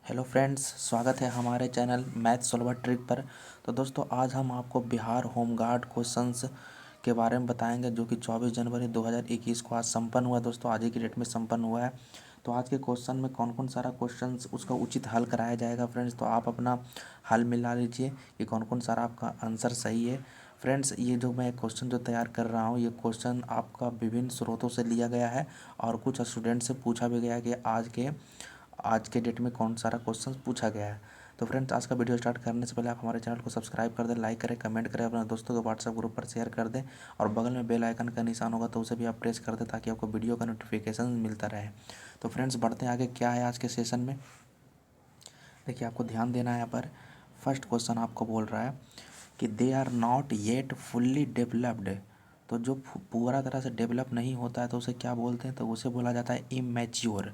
Hello friends, स्वागत है हमारे चैनल मैथ सॉल्वर ट्रिक पर। तो दोस्तों, आज हम आपको बिहार होमगार्ड क्वेश्चंस के बारे में बताएंगे जो कि 24 जनवरी 2021 को आज संपन्न हुआ। दोस्तों, आज ही की डेट में संपन्न हुआ है। तो आज के क्वेश्चन में कौन कौन सारा क्वेश्चंस उसका उचित हल कराया जाएगा फ्रेंड्स, तो आप अपना हल मिला लीजिए कि कौन कौन सारा आपका आंसर सही है। फ्रेंड्स, ये जो मैं क्वेश्चन जो तैयार कर रहा हूँ, ये क्वेश्चन आपका विभिन्न स्रोतों से लिया गया है और कुछ स्टूडेंट से पूछा भी गया है कि आज के डेट में कौन सारा क्वेश्चन पूछा गया है। तो फ्रेंड्स, आज का वीडियो स्टार्ट करने से पहले आप हमारे चैनल को सब्सक्राइब कर दें, लाइक करें, कमेंट करें, अपने दोस्तों को व्हाट्सएप ग्रुप पर शेयर कर दें और बगल में बेल आइकन का निशान होगा तो उसे भी आप प्रेस कर दें ताकि आपको वीडियो का नोटिफिकेशन मिलता रहे। तो फ्रेंड्स, बढ़ते हैं आगे। क्या है आज के सेशन में, देखिए आपको ध्यान देना है। यहाँ पर फर्स्ट क्वेश्चन आपको बोल रहा है कि they are not yet fully developed. तो जो पूरा तरह से डेवलप नहीं होता है तो उसे क्या बोलते हैं, तो उसे बोला जाता है इमेच्योर।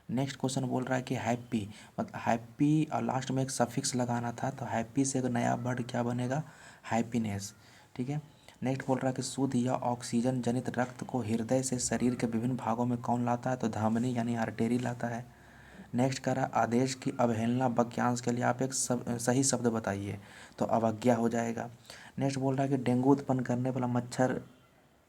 नेक्स्ट क्वेश्चन बोल रहा है कि हैप्पी, मतलब हैप्पी और लास्ट में एक सफिक्स लगाना था, तो हैप्पी से एक नया वर्ड क्या बनेगा, हैप्पीनेस। ठीक है। नेक्स्ट बोल रहा है कि शुद्ध या ऑक्सीजन जनित रक्त को हृदय से शरीर के विभिन्न भागों में कौन लाता है, तो धमनी यानी आर्टेरी लाता है। नेक्स्ट कह रहा है आदेश की अवहेलना वाक्यांश के लिए आप एक सही शब्द बताइए, तो अवज्ञा हो जाएगा। नेक्स्ट बोल रहा है कि डेंगू उत्पन्न करने वाला मच्छर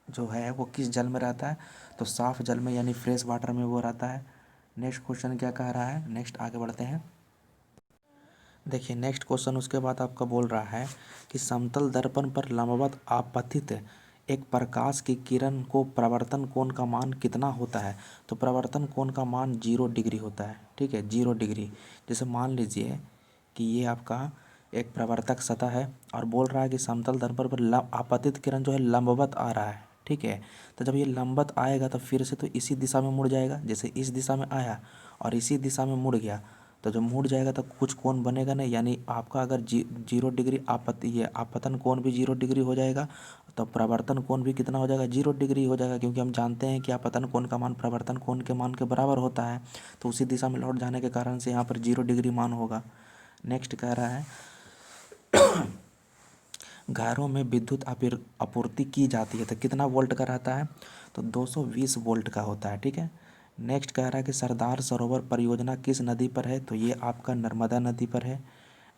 जो है वो किस जल में रहता है, तो साफ जल में यानी फ्रेश वाटर में वो रहता है। नेक्स्ट क्वेश्चन क्या कह रहा है, नेक्स्ट आगे बढ़ते हैं। देखिए नेक्स्ट क्वेश्चन उसके बाद आपका बोल रहा है कि समतल दर्पण पर लंबवत आपतित एक प्रकाश की किरण को प्रवर्तन कोण का मान कितना होता है, तो प्रवर्तन कोण का मान 0 डिग्री होता है। ठीक है, 0 डिग्री। जैसे मान लीजिए कि ये आपका एक प्रवर्तक सतह है और बोल रहा है कि समतल दर्पण पर आपतित किरण जो है लंबवत आ रहा है। ठीक है, तो जब ये लंबवत आएगा तो फिर से तो इसी दिशा में मुड़ जाएगा, जैसे इस दिशा में आया और इसी दिशा में मुड़ गया, तो जब मुड़ जाएगा तो कुछ कोण बनेगा नहीं, यानी आपका अगर 0 डिग्री ये आपतन कोण भी 0 डिग्री हो जाएगा, तो प्रवर्तन कोण भी कितना हो जाएगा, 0 डिग्री हो जाएगा, क्योंकि हम जानते हैं कि आपतन कोण का मान प्रवर्तन कोण के मान के बराबर होता है। तो उसी दिशा में लौट जाने के कारण से यहाँ पर 0 डिग्री मान होगा। नेक्स्ट कह रहा है घरों में विद्युत आपूर्ति की जाती है तो कितना वोल्ट का रहता है, तो 220 वोल्ट का होता है। ठीक है। नेक्स्ट कह रहा है कि सरदार सरोवर परियोजना किस नदी पर है, तो ये आपका नर्मदा नदी पर है।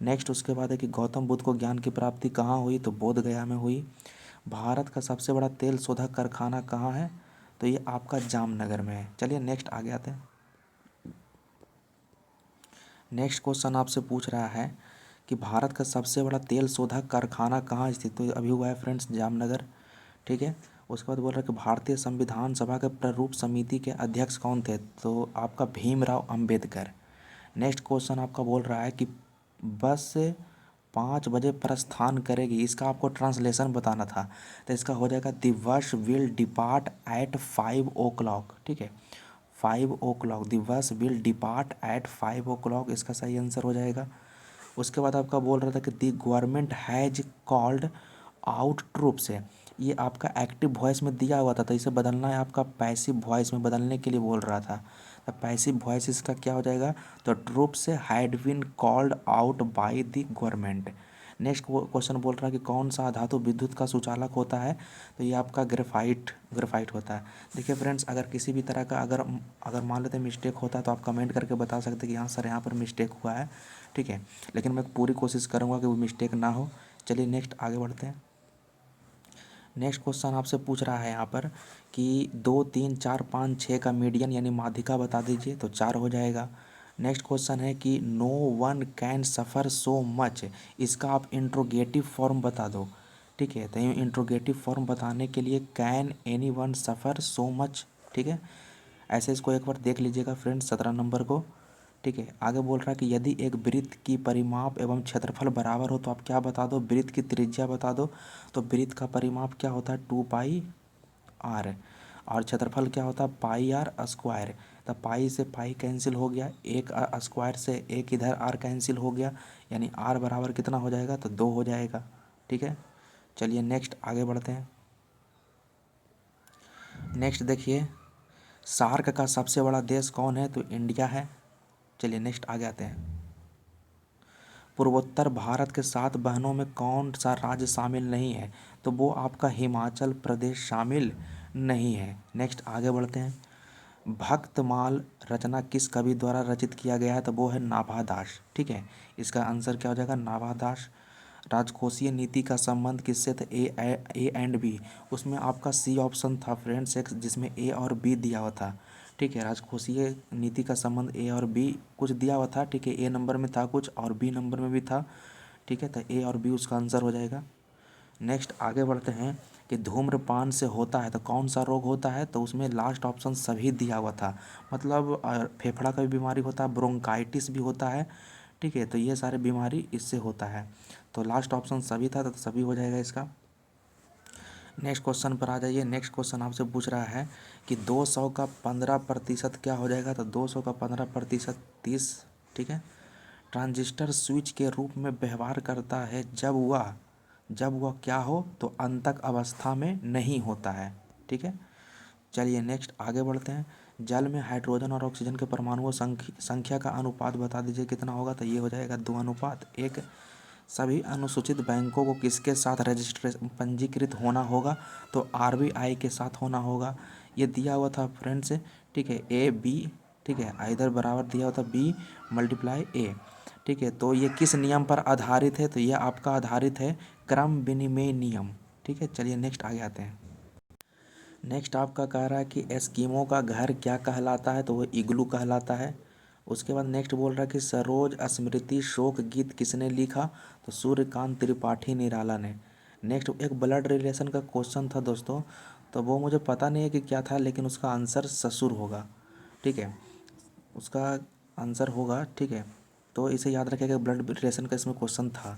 नेक्स्ट उसके बाद है कि गौतम बुद्ध को ज्ञान की प्राप्ति कहाँ हुई, तो बोध गया में हुई। भारत का सबसे बड़ा तेल शोधक कारखाना कहाँ है, तो ये आपका जामनगर में है। चलिए नेक्स्ट आगे आते हैं। नेक्स्ट क्वेश्चन आपसे पूछ रहा है कि भारत का सबसे बड़ा तेल शोधक कारखाना कहाँ स्थित, तो अभी हुआ है फ्रेंड्स जामनगर। ठीक है। उसके बाद बोल रहा है कि भारतीय संविधान सभा के प्रारूप समिति के अध्यक्ष कौन थे, तो आपका भीमराव अंबेडकर। नेक्स्ट क्वेश्चन आपका बोल रहा है कि बस 5 बजे प्रस्थान करेगी, इसका आपको ट्रांसलेशन बताना था, तो इसका हो जाएगा the bus will depart eight 5 o'clock। ठीक है, 5 o'clock, the bus will depart eight 5 o'clock, इसका सही आंसर हो जाएगा। उसके बाद आपका बोल रहा था कि the government has called out troops है, ये आपका एक्टिव वॉइस में दिया हुआ था, तो इसे बदलना है आपका पैसिव वॉइस में बदलने के लिए बोल रहा था। तो पैसिव वॉइस इसका क्या हो जाएगा, तो troops had been called out by the government. Next question बोल रहा है कि कौन सा धातु विद्युत का सुचालक होता है, तो ये आपका ग्रेफाइट होता है। देखिए फ्रेंड्स, अगर किसी भी तरह का अगर मान लेते हैं मिस्टेक होता है तो आप कमेंट करके बता सकते हैं कि हाँ सर यहाँ पर मिस्टेक हुआ है। ठीक है, लेकिन मैं पूरी कोशिश करूँगा कि वो मिस्टेक ना हो। चलिए नेक्स्ट आगे बढ़ते हैं। नेक्स्ट क्वेश्चन आपसे पूछ रहा है यहाँ पर कि 2, 3, 4, 5, 6 का मीडियन यानी माध्यिका बता दीजिए, तो 4 हो जाएगा। नेक्स्ट क्वेश्चन है कि no one can suffer so much, इसका आप इंट्रोगेटिव फॉर्म बता दो। ठीक है, तो ये इंट्रोगेटिव फॉर्म बताने के लिए can any one suffer so much. ठीक है, ऐसे इसको एक बार देख लीजिएगा फ्रेंड्स, 17 नंबर को। ठीक है, आगे बोल रहा है कि यदि एक वृत्त की परिमाप एवं क्षेत्रफल बराबर हो तो आप क्या बता दो, वृत्त की त्रिज्या बता दो। तो वृत्त का परिमाप क्या होता है, 2πr, और क्षेत्रफल क्या होता है, πr²। तो पाई से पाई कैंसिल हो गया, एक स्क्वायर से एक इधर r कैंसिल हो गया, यानी r बराबर कितना हो जाएगा, तो 2 हो जाएगा। ठीक है, चलिए नेक्स्ट आगे बढ़ते हैं। नेक्स्ट देखिए, सार्क का सबसे बड़ा देश कौन है, तो इंडिया है। चलिए नेक्स्ट आगे आते हैं। पूर्वोत्तर भारत के 7 बहनों में कौन सा राज्य शामिल नहीं है, तो वो आपका हिमाचल प्रदेश शामिल नहीं है। नेक्स्ट आगे बढ़ते हैं। भक्तमाल रचना किस कवि द्वारा रचित किया गया है? तो वो है नाभा दास। ठीक है, इसका आंसर क्या हो जाएगा? नाभा दास। राजकोषीय नीति का संबंध किससे था? A and B. उसमें आपका सी ऑप्शन था फ्रेंड्स एक्स, जिसमें ए और बी दिया हुआ था। ठीक है, राजकोषीय नीति का संबंध ए और बी कुछ दिया हुआ था। ठीक है, ए नंबर में था कुछ और बी नंबर में भी था। ठीक है, तो ए और बी उसका आंसर हो जाएगा। नेक्स्ट आगे बढ़ते हैं कि धूम्रपान से होता है तो कौन सा रोग होता है? तो उसमें लास्ट ऑप्शन सभी दिया हुआ था, मतलब फेफड़ा का भी बीमारी होता है, ब्रोंकाइटिस भी होता है। ठीक है, तो ये सारे बीमारी इससे होता है, तो लास्ट ऑप्शन सभी था, तो सभी हो जाएगा इसका। नेक्स्ट क्वेश्चन पर आ जाइए। नेक्स्ट क्वेश्चन आपसे पूछ रहा है कि 200 का 15% क्या हो जाएगा? तो 200 का 15% 30। ठीक है, ट्रांजिस्टर स्विच के रूप में व्यवहार करता है जब वह क्या हो? तो अंतक अवस्था में नहीं होता है। ठीक है, चलिए नेक्स्ट आगे बढ़ते हैं। जल में हाइड्रोजन और ऑक्सीजन के परमाणुओं संख्या का अनुपात बता दीजिए कितना होगा? तो ये हो जाएगा 2:1। सभी अनुसूचित बैंकों को किसके साथ रजिस्ट्रेशन पंजीकृत होना होगा? तो आरबीआई के साथ होना होगा। ये दिया हुआ था फ्रेंड्स। ठीक है, ए बी। ठीक है, इधर बराबर दिया हुआ था बी मल्टीप्लाई ए। ठीक है, तो ये किस नियम पर आधारित है? तो ये आपका आधारित है क्रम विनिमय नियम। ठीक है, चलिए नेक्स्ट आगे आते हैं। नेक्स्ट आपका कह रहा है कि एस्किमो का घर क्या कहलाता है? तो वो इग्लू कहलाता है। उसके बाद नेक्स्ट बोल रहा है कि सरोज स्मृति शोक गीत किसने लिखा? तो सूर्यकांत त्रिपाठी निराला ने। नेक्स्ट एक ब्लड रिलेशन का क्वेश्चन था दोस्तों, तो वो मुझे पता नहीं है कि क्या था, लेकिन उसका आंसर ससुर होगा। ठीक है, उसका आंसर होगा। ठीक है, तो इसे याद रखिएगा, ब्लड रिलेशन का इसमें क्वेश्चन था।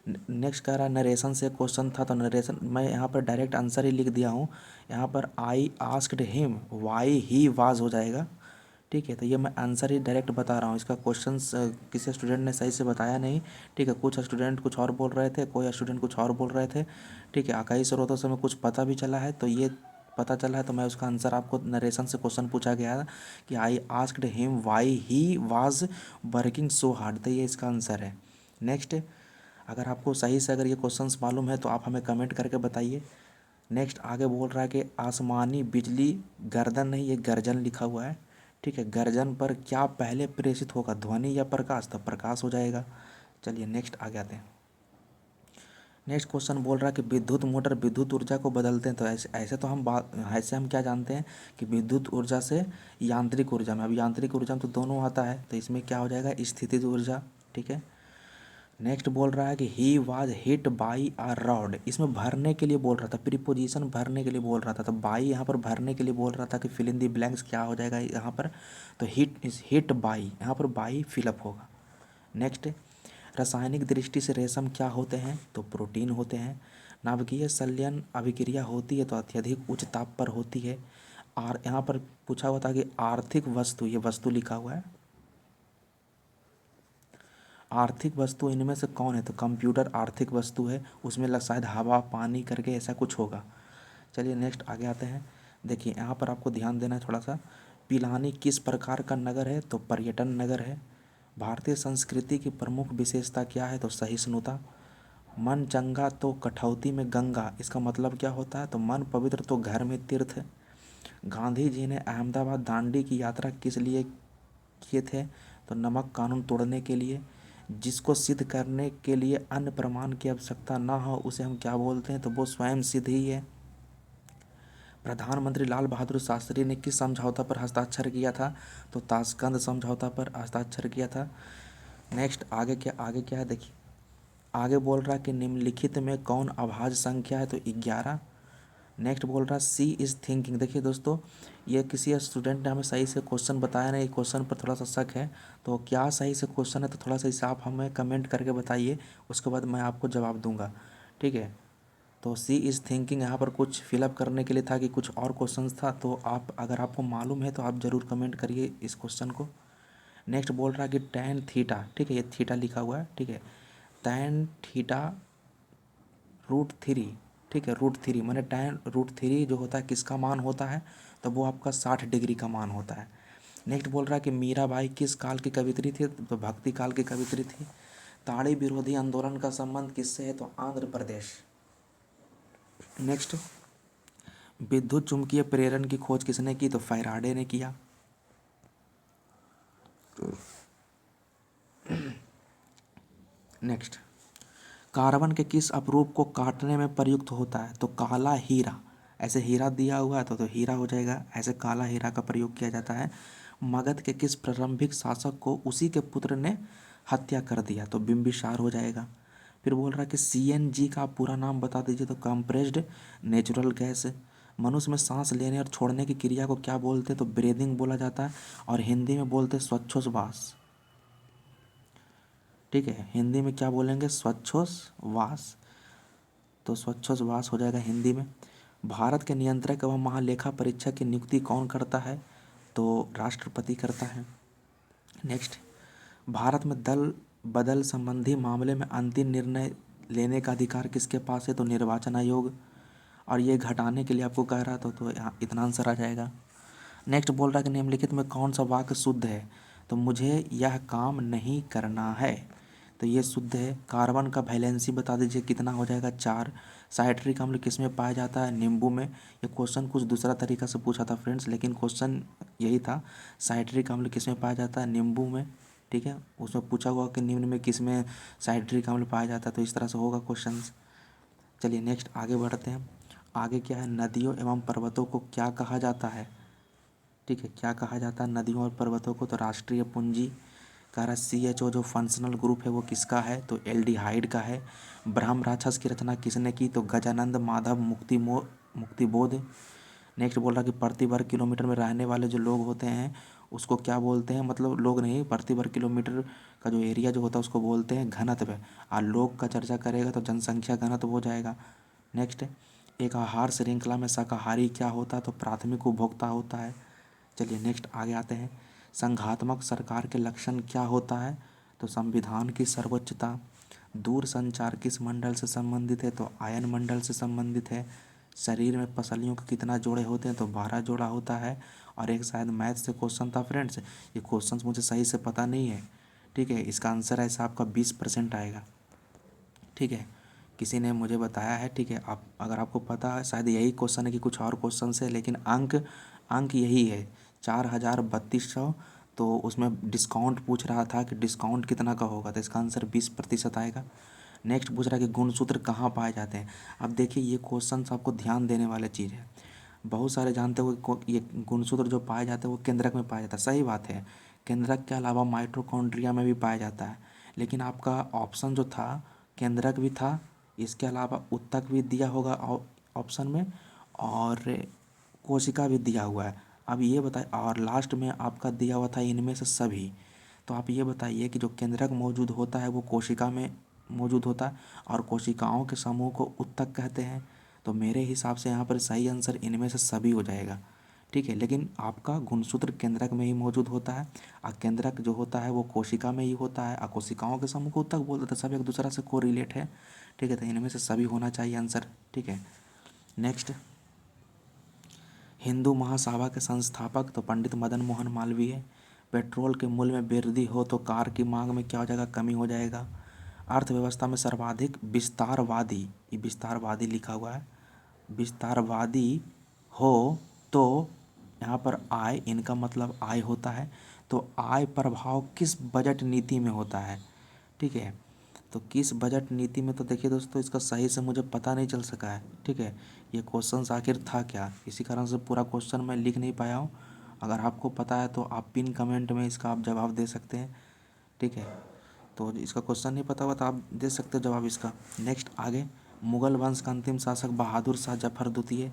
नेक्स्ट कह रहा है नरेशन से क्वेश्चन था, तो नरेशन मैं यहाँ पर डायरेक्ट आंसर ही लिख दिया हूँ। यहाँ पर I asked him why he was हो जाएगा। ठीक है, तो ये मैं आंसर ही डायरेक्ट बता रहा हूँ। इसका क्वेश्चन किसी स्टूडेंट ने सही से बताया नहीं। ठीक है, कुछ स्टूडेंट कुछ और बोल रहे थे, कोई स्टूडेंट कुछ और बोल रहे थे। ठीक है, कई स्रोतों से हमें कुछ पता भी चला है, तो ये पता चला है, तो मैं उसका आंसर आपको नरेशन से क्वेश्चन पूछा गया था कि I asked him why he was working so hard, तो ये इसका आंसर है। नेक्स्ट, अगर आपको सही से अगर ये क्वेश्चंस मालूम है तो आप हमें कमेंट करके बताइए। नेक्स्ट आगे बोल रहा है कि आसमानी बिजली गर्दन नहीं, ये गर्जन लिखा हुआ है। ठीक है, गर्जन पर क्या पहले प्रेषित होगा, ध्वनि या प्रकाश? तो प्रकाश हो जाएगा। चलिए नेक्स्ट आगे आते हैं। नेक्स्ट क्वेश्चन बोल रहा है कि विद्युत मोटर विद्युत ऊर्जा को बदलते हैं, तो ऐसे हम क्या जानते हैं कि विद्युत ऊर्जा से यांत्रिक ऊर्जा में, अब यांत्रिक ऊर्जा में तो दोनों आता है, तो इसमें क्या हो जाएगा? स्थितिज ऊर्जा। ठीक है, नेक्स्ट बोल रहा है कि he was hit by a rod, इसमें भरने के लिए बोल रहा था, प्रीपोजिशन भरने के लिए बोल रहा था, तो बाई यहाँ पर भरने के लिए बोल रहा था कि फिल इन दी ब्लैंक्स क्या हो जाएगा यहाँ पर? तो हिट इज हिट बाई, यहाँ पर बाई फिलअप होगा। नेक्स्ट, रासायनिक दृष्टि से रेशम क्या होते हैं? तो प्रोटीन होते हैं। नाभिकीय संलयन अभिक्रिया होती है तो अत्यधिक उच्च ताप पर होती है। और यहाँ पर पूछा हुआ था कि आर्थिक वस्तु, ये वस्तु लिखा हुआ है, आर्थिक वस्तु इनमें से कौन है? तो कंप्यूटर आर्थिक वस्तु है, उसमें शायद हवा पानी करके ऐसा कुछ होगा। चलिए नेक्स्ट आगे आते हैं। देखिए यहाँ पर आपको ध्यान देना है थोड़ा सा। पिलानी किस प्रकार का नगर है? तो पर्यटन नगर है। भारतीय संस्कृति की प्रमुख विशेषता क्या है? तो सहिष्णुता। मन चंगा तो कठौती में गंगा, इसका मतलब क्या होता है? तो मन पवित्र तो घर में तीर्थ। गांधी जी ने अहमदाबाद दांडी की यात्रा किस लिए किए थे? तो नमक कानून तोड़ने के लिए। जिसको सिद्ध करने के लिए अन्य प्रमाण की आवश्यकता ना हो उसे हम क्या बोलते हैं? तो वो स्वयं सिद्ध ही है। प्रधानमंत्री लाल बहादुर शास्त्री ने किस समझौता पर हस्ताक्षर किया था? तो ताशकंद समझौता पर हस्ताक्षर किया था। नेक्स्ट आगे क्या है देखिए। आगे बोल रहा है कि निम्नलिखित में कौन अभाज्य संख्या है? तो 11। नेक्स्ट बोल रहा है सी इज़ थिंकिंग। देखिए दोस्तों, ये किसी स्टूडेंट ने हमें सही से क्वेश्चन बताया नहीं, क्वेश्चन पर थोड़ा सा शक है, तो क्या सही से क्वेश्चन है? तो थोड़ा सा इसे आप हमें कमेंट करके बताइए, उसके बाद मैं आपको जवाब दूंगा। ठीक है, तो सी इज़ थिंकिंग यहाँ पर कुछ फिलअप करने के लिए था कि कुछ और क्वेश्चन था, तो आप अगर आपको मालूम है तो आप ज़रूर कमेंट करिए इस क्वेश्चन को। नेक्स्ट बोल रहा है कि टैन थीटा, ठीक है, ये थीटा लिखा हुआ है। ठीक है, टैन थीटा √3। ठीक है, √3 मैंने टैन √3 जो होता है किसका मान होता है? तो वो आपका 60 डिग्री का मान होता है। नेक्स्ट बोल रहा है कि मीराबाई किस काल की कवित्री थी? तो भक्ति काल की कवित्री थी। ताड़ी विरोधी आंदोलन का संबंध किससे है? तो आंध्र प्रदेश। नेक्स्ट, विद्युत चुम्बकीय प्रेरण की खोज किसने की? तो फैराडे ने किया। नेक्स्ट, कार्बन के किस अपरूप को काटने में प्रयुक्त होता है? तो काला हीरा। ऐसे हीरा दिया हुआ है तो हीरा हो जाएगा, ऐसे काला हीरा का प्रयोग किया जाता है। मगध के किस प्रारंभिक शासक को उसी के पुत्र ने हत्या कर दिया? तो बिम्बिसार हो जाएगा। फिर बोल रहा है कि सीएनजी का पूरा नाम बता दीजिए। तो कंप्रेस्ड नेचुरल गैस। मनुष्य में सांस लेने और छोड़ने की क्रिया को क्या बोलते हैं? तो ब्रीदिंग बोला जाता है, और हिंदी में बोलते हैं स्वच्छोच्छ्वास। ठीक है, हिंदी में क्या बोलेंगे? स्वच्छोच्छ्वास। तो स्वच्छोच्छ्वास हो जाएगा हिंदी में। भारत के नियंत्रक एवं महालेखा परीक्षक की नियुक्ति कौन करता है? तो राष्ट्रपति करता है। नेक्स्ट, भारत में दल बदल संबंधी मामले में अंतिम निर्णय लेने का अधिकार किसके पास है? तो निर्वाचन आयोग। और ये घटाने के लिए आपको कह रहा था, तो यहाँ इतना आंसर आ जाएगा। नेक्स्ट बोल रहा है कि निम्नलिखित में कौन सा वाक्य शुद्ध है? तो मुझे यह काम नहीं करना है। तो ये शुद्ध है। कार्बन का वैलेंसी बता दीजिए कितना हो जाएगा? 4। साइट्रिक अम्ल किस में पाया जाता है? नींबू में। ये क्वेश्चन कुछ दूसरा तरीका से पूछा था फ्रेंड्स, लेकिन क्वेश्चन यही था। साइट्रिक अम्ल किस में पाया जाता है? नींबू में। ठीक है, उसमें पूछा हुआ कि निम्न में किस में साइट्रिक अम्ल पाया जाता है, तो इस तरह से होगा क्वेश्चन। चलिए नेक्स्ट आगे बढ़ते हैं। आगे क्या है? नदियों एवं पर्वतों को क्या कहा जाता है? ठीक है, क्या कहा जाता है नदियों और पर्वतों को? तो राष्ट्रीय पूंजी। कह रहा CHO जो फंक्शनल ग्रुप है वो किसका है? तो एल्डिहाइड का है। ब्रह्म राक्षस की रचना किसने की? तो गजानंद माधव मुक्तिबोध। नेक्स्ट बोल रहा कि प्रति वर्ग किलोमीटर में रहने वाले जो लोग होते हैं उसको क्या बोलते हैं? मतलब लोग नहीं, प्रति वर्ग किलोमीटर का जो एरिया जो होता है उसको बोलते हैं घनत्व। और लोग का चर्चा करेगा तो जनसंख्या घनत्व हो जाएगा। नेक्स्ट, एक आहार श्रृंखला में शाकाहारी क्या होता है? तो प्राथमिक उपभोक्ता होता है। चलिए नेक्स्ट आगे आते हैं। संघात्मक सरकार के लक्षण क्या होता है? तो संविधान की सर्वोच्चता। दूर संचार किस मंडल से संबंधित है? तो आयन मंडल से संबंधित है। शरीर में पसलियों के कितना जोड़े होते हैं? तो 12 जोड़ा होता है। और एक शायद मैथ से क्वेश्चन था फ्रेंड्स, ये क्वेश्चन मुझे सही से पता नहीं है। ठीक है, इसका आंसर ऐसा आपका 20% आएगा। ठीक है, किसी ने मुझे बताया है। ठीक है, आप अगर आपको पता है शायद यही क्वेश्चन है कि कुछ और क्वेश्चन से, लेकिन अंक अंक यही है 4,3200। तो उसमें डिस्काउंट पूछ रहा था कि डिस्काउंट कितना का होगा, तो इसका आंसर 20% आएगा। नेक्स्ट पूछ रहा है कि गुणसूत्र कहाँ पाए जाते हैं? अब देखिए ये क्वेश्चन आपको ध्यान देने वाली चीज़ है। बहुत सारे जानते हो कि ये गुणसूत्र जो पाए जाते हैं वो केंद्रक में पाया जाता है, सही बात है। केंद्रक के अलावा माइटोकॉन्ड्रिया में भी पाया जाता है, लेकिन आपका ऑप्शन जो था केंद्रक भी था, इसके अलावा उत्तक भी दिया होगा ऑप्शन में, और कोशिका भी दिया हुआ है। अब ये बताइए, और लास्ट में आपका दिया हुआ था इनमें से सभी। तो आप ये बताइए कि जो केंद्रक मौजूद होता है वो कोशिका में मौजूद होता है, और कोशिकाओं के समूह को उत्तक कहते हैं। तो मेरे हिसाब से यहाँ पर सही आंसर इनमें से सभी हो जाएगा। ठीक है, लेकिन आपका गुणसूत्र केंद्रक में ही मौजूद होता है, और केंद्रक जो होता है वो कोशिका में ही होता है, और कोशिकाओं के समूह को उत्तक बोलते हैं। सब एक दूसरा से कोरिलेट है। ठीक है, तो इनमें से सभी होना चाहिए आंसर। ठीक है, नेक्स्ट, हिंदू महासभा के संस्थापक तो पंडित मदन मोहन मालवीय। पेट्रोल के मूल्य में वृद्धि हो तो कार की मांग में क्या हो जाएगा? कमी हो जाएगा। अर्थव्यवस्था में सर्वाधिक विस्तारवादी, ये विस्तारवादी लिखा हुआ है, विस्तारवादी हो तो यहाँ पर आय, इनका मतलब आय होता है। तो आय प्रभाव किस बजट नीति में होता है? ठीक है, तो किस बजट नीति में? तो देखिए दोस्तों, इसका सही से मुझे पता नहीं चल सका है। ठीक है, ये क्वेश्चन आखिर था क्या, इसी कारण से पूरा क्वेश्चन मैं लिख नहीं पाया हूँ। अगर आपको पता है तो आप पिन कमेंट में इसका आप जवाब दे सकते हैं। ठीक है, तो इसका क्वेश्चन नहीं पता हुआ तो आप दे सकते हो जवाब इसका। नेक्स्ट आगे, मुगल वंश का अंतिम शासक बहादुर शाह जफर द्वितीय।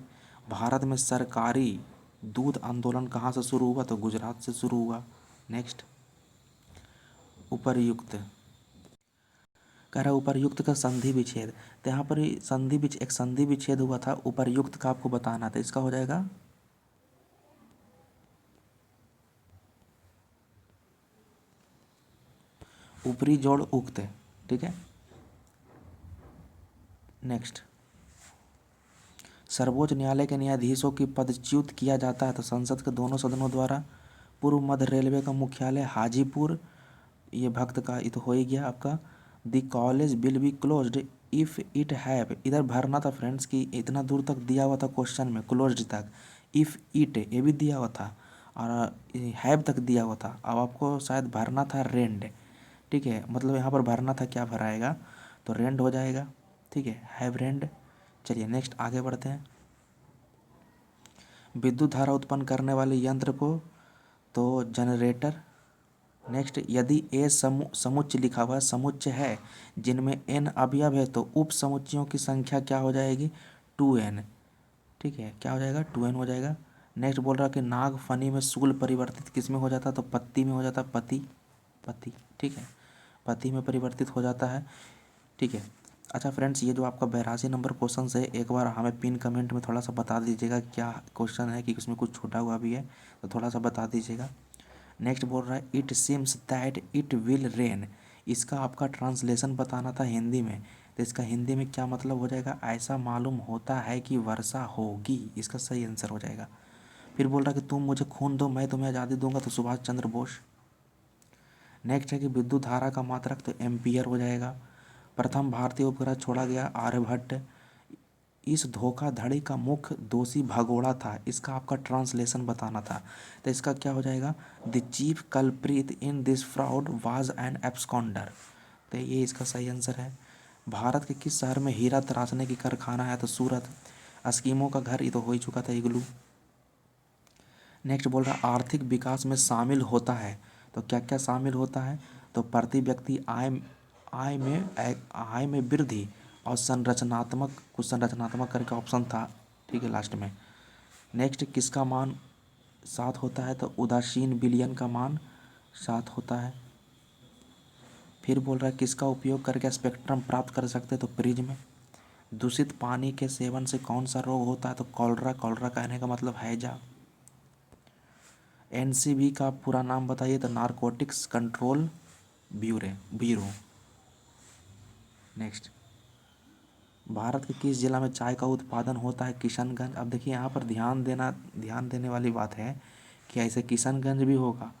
भारत में सरकारी दूध आंदोलन कहाँ से शुरू हुआ? तो गुजरात से शुरू हुआ। नेक्स्ट, उपर्युक्त। कह रहा है उपर्युक्त का संधि विच्छेद। तो यहाँ पर एक संधि विच्छेद हुआ था उपर्युक्त का, आपको बताना था। इसका हो जाएगा ऊपरी जोड़ उक्त। ठीक है, नेक्स्ट, सर्वोच्च न्यायालय के न्यायाधीशों की पदच्युत किया जाता है तो संसद के दोनों सदनों द्वारा। पूर्व मध्य रेलवे का मुख्यालय हाजीपुर, ये भक्त का ये तो हो ही गया आपका। The college will be closed if it have, इधर भरना था फ्रेंड्स कि इतना दूर तक दिया हुआ था क्वेश्चन में, क्लोज्ड तक। इफ़ इट ये भी दिया हुआ था और हैव तक दिया हुआ था। अब आपको शायद भरना था रेंड, ठीक है, मतलब यहाँ पर भरना था क्या भराएगा, तो रेंड हो जाएगा, ठीक है, हैव रेंड। चलिए नेक्स्ट आगे बढ़ते हैं। विद्युत धारा उत्पन्न करने वाले यंत्र को, तो जनरेटर। नेक्स्ट, यदि ए समुच्चय लिखा हुआ है, समुच्चय है जिनमें n अवयव है, तो उप समुच्चयों की संख्या क्या हो जाएगी, 2n, ठीक है, क्या हो जाएगा, 2n हो जाएगा। नेक्स्ट बोल रहा है कि नाग फनी में शूल परिवर्तित किस में हो जाता, तो पत्ती में हो जाता, पति, पति, ठीक है, पति में परिवर्तित हो जाता है, ठीक है। अच्छा फ्रेंड्स, ये जो आपका 82 नंबर क्वेश्चन है, एक बार हमें पिन कमेंट में थोड़ा सा बता दीजिएगा क्या क्वेश्चन है, कि इसमें कुछ छूटा हुआ भी है तो थोड़ा सा बता दीजिएगा। नेक्स्ट बोल रहा है it seems that it will rain, इसका आपका ट्रांसलेशन बताना था हिंदी में, तो इसका हिंदी में क्या मतलब हो जाएगा, ऐसा मालूम होता है कि वर्षा होगी, इसका सही आंसर हो जाएगा। फिर बोल रहा है कि तुम मुझे खून दो मैं तुम्हें आज़ादी दूंगा, तो सुभाष चंद्र बोस। नेक्स्ट है कि विद्युत धारा का मात्रक, तो एम्पियर हो जाएगा। प्रथम भारतीय उपग्रह छोड़ा गया आर्यभट्ट, इस धोखाधड़ी का मुख्य दोषी भगोड़ा था, इसका आपका ट्रांसलेशन बताना था, तो इसका क्या हो जाएगा, the chief culprit in this fraud was an absconder, तो ये इसका सही आंसर है। भारत के किस शहर में हीरा तराशने की कारखाना है, तो सूरत। अस्कीमों का घर, ये तो हो ही चुका था, इग्लू। नेक्स्ट बोल रहा है आर्थिक विकास में शामिल होता है, तो क्या क्या शामिल होता है, तो प्रति व्यक्ति आय में वृद्धि और संरचनात्मक, कुछ संरचनात्मक करके ऑप्शन था, ठीक है, लास्ट में। नेक्स्ट किसका मान 7 होता है, तो उदासीन विलयन का मान 7 होता है। फिर बोल रहा है किसका उपयोग करके स्पेक्ट्रम प्राप्त कर सकते हैं, तो प्रिज्म। दूषित पानी के सेवन से कौन सा रोग होता है, तो कॉलरा, कॉलरा कहने का मतलब हैजा। एनसीबी का पूरा नाम बताइए, तो narcotics control bureau. Next, Bharat के किस जिला में चाय का उत्पादन होता है, किशनगंज। अब देखिए यहाँ पर ध्यान देने वाली बात है कि ऐसे किशनगंज भी होगा,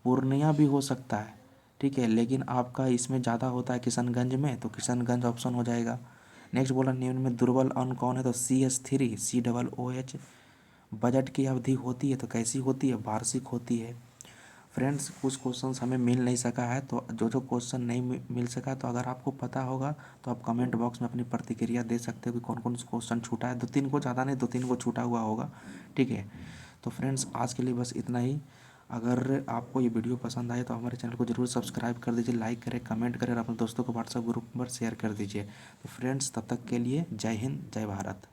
पूर्णिया भी हो सकता है, ठीक है, लेकिन आपका इसमें ज़्यादा होता है किशनगंज में, तो किशनगंज ऑप्शन हो जाएगा। नेक्स्ट बोला निम्न में दुर्बल अणु कौन है, तो CH3 COOH। बजट की अवधि होती है तो कैसी होती है, वार्षिक होती है। फ्रेंड्स, कुछ क्वेश्चंस हमें मिल नहीं सका है, तो जो जो क्वेश्चन नहीं मिल सका, तो अगर आपको पता होगा तो आप कमेंट बॉक्स में अपनी प्रतिक्रिया दे सकते हो कि कौन कौन क्वेश्चन छूटा है, 2-3 को, ज़्यादा नहीं, 2-3 को छूटा हुआ होगा, ठीक है। तो फ्रेंड्स, आज के लिए बस इतना ही। अगर आपको ये वीडियो पसंद आए तो हमारे चैनल को ज़रूर सब्सक्राइब कर दीजिए, लाइक करें, कमेंट करें और अपने दोस्तों को व्हाट्सएप ग्रुप पर शेयर कर दीजिए। तो फ्रेंड्स, तब तक के लिए जय हिंद, जय भारत।